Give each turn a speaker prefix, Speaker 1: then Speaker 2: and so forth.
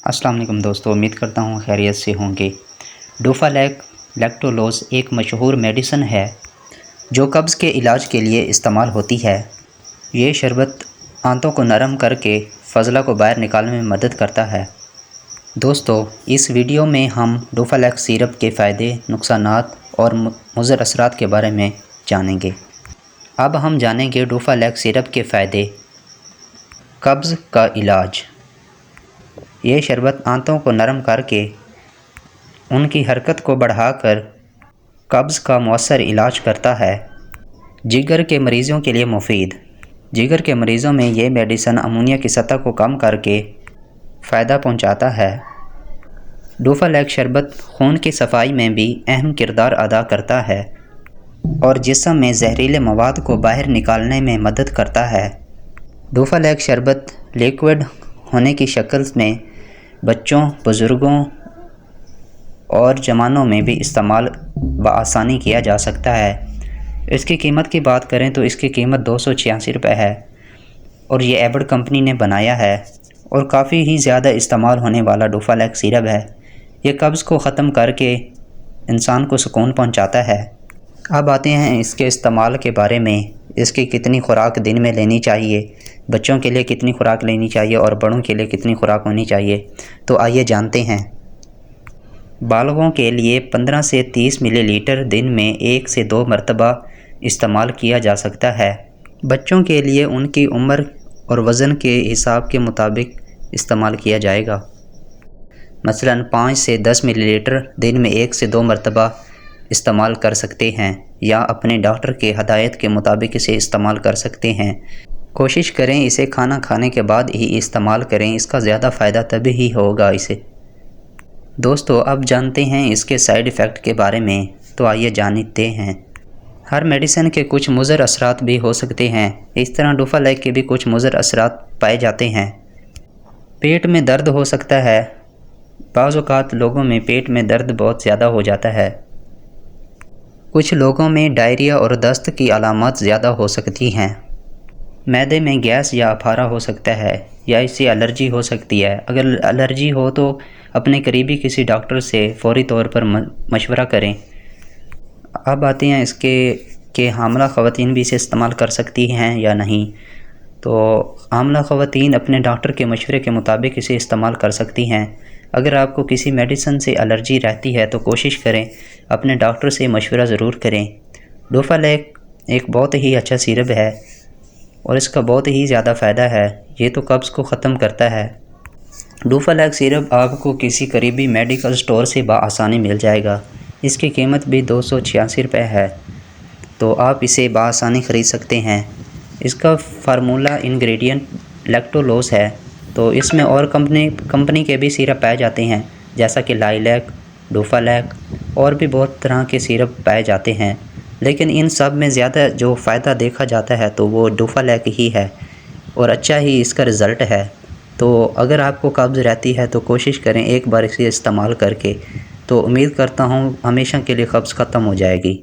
Speaker 1: अस्सलाम वालेकुम दोस्तों, उम्मीद करता हूँ खैरियत से होंगे। डोफालैक लैक्टोलोज़ एक मशहूर मेडिसिन है जो कब्ज़ के इलाज के लिए इस्तेमाल होती है। ये शरबत आंतों को नरम करके फ़ज़ला को बाहर निकालने में मदद करता है। दोस्तों, इस वीडियो में हम डोफालैक सिरप के फ़ायदे, नुकसानात और मुज़र असरात के बारे में जानेंगे। अब हम जानेंगे डोफालैक सिरप के फ़ायदे। कब्ज़ का इलाज। ये शरबत आंतों को नरम करके उनकी हरकत को बढ़ाकर कब्ज़ का मौसर इलाज करता है। जिगर के मरीज़ों के लिए मुफीद। जिगर के मरीज़ों में ये मेडिसिन अमोनिया की सतह को कम करके फ़ायदा पहुंचाता है। डोफालैक शरबत खून की सफाई में भी अहम किरदार अदा करता है और जिस्म में जहरीले मवाद को बाहर निकालने में मदद करता है। डोफालैक शरबत लिक्विड होने की शक्ल में बच्चों, बुज़ुर्गों और जवानों में भी इस्तेमाल बआसानी किया जा सकता है। इसकी कीमत की बात करें तो इसकी कीमत 286 रुपये है और ये एबड कंपनी ने बनाया है और काफ़ी ही ज़्यादा इस्तेमाल होने वाला डोफालैक सिरप है। ये कब्ज़ को ख़त्म करके इंसान को सुकून पहुंचाता है। अब आते हैं इसके इस्तेमाल के बारे में। इसकी कितनी खुराक दिन में लेनी चाहिए, बच्चों के लिए कितनी खुराक लेनी चाहिए और बड़ों के लिए कितनी खुराक होनी चाहिए, तो आइए जानते हैं। बालगों के लिए 15 से 30 मिलीलीटर दिन में 1 से 2 मरतबा इस्तेमाल किया जा सकता है। बच्चों के लिए उनकी उम्र और वज़न के हिसाब के मुताबिक इस्तेमाल किया जाएगा। मसलन 5 से 10 मिलीलीटर दिन में 1 से 2 मरतबा इस्तेमाल कर सकते हैं या अपने डॉक्टर के हदायत के मुताबिक इसे इस्तेमाल कर सकते हैं। कोशिश करें इसे खाना खाने के बाद ही इस्तेमाल करें, इसका ज़्यादा फ़ायदा तभी ही होगा इसे। दोस्तों, अब जानते हैं इसके साइड इफ़ेक्ट के बारे में, तो आइए जानते हैं। हर मेडिसिन के कुछ मुज़र असरात भी हो सकते हैं। इस तरह डोफालैक के भी कुछ मुज़र असरात पाए जाते हैं। पेट में दर्द हो सकता है। बाज़ औक़ात लोगों में पेट में दर्द बहुत ज़्यादा हो जाता है। कुछ लोगों में डायरिया और दस्त की अलामत ज़्यादा हो सकती हैं। मैदे में गैस या अफारा हो सकता है या इससे एलर्जी हो सकती है। अगर एलर्जी हो तो अपने करीबी किसी डॉक्टर से फ़ौरी तौर पर मशवरा करें। अब आते हैं इसके कि हामिला ख़वातीन भी इसे इस्तेमाल कर सकती हैं या नहीं। तो हामिला ख़वातीन अपने डॉक्टर के मशवरे के मुताबिक इसे इस्तेमाल कर सकती हैं। अगर आपको किसी मेडिसिन से एलर्जी रहती है तो कोशिश करें अपने डॉक्टर से मशवरा ज़रूर करें। डोफालैक एक बहुत ही अच्छा सिरप है और इसका बहुत ही ज़्यादा फ़ायदा है। ये तो कब्ज़ को ख़त्म करता है। डोफालैक सिरप आपको किसी करीबी मेडिकल स्टोर से बआसानी मिल जाएगा। इसकी कीमत भी 286 रुपये है, तो आप इसे बआसानी ख़रीद सकते हैं। इसका फार्मूला इंग्रेडिएंट लैक्टोलोज़ है, तो इसमें और कंपनी के भी सिरप पाए जाते हैं, जैसा कि लाइलैक, डोफालैक और भी बहुत तरह के सिरप पाए जाते हैं। लेकिन इन सब में ज़्यादा जो फ़ायदा देखा जाता है तो वो डोफालैक ही है और अच्छा ही इसका रिज़ल्ट है। तो अगर आपको कब्ज़ रहती है तो कोशिश करें एक बार इसे इस्तेमाल करके, तो उम्मीद करता हूँ हमेशा के लिए कब्ज़ ख़त्म हो जाएगी।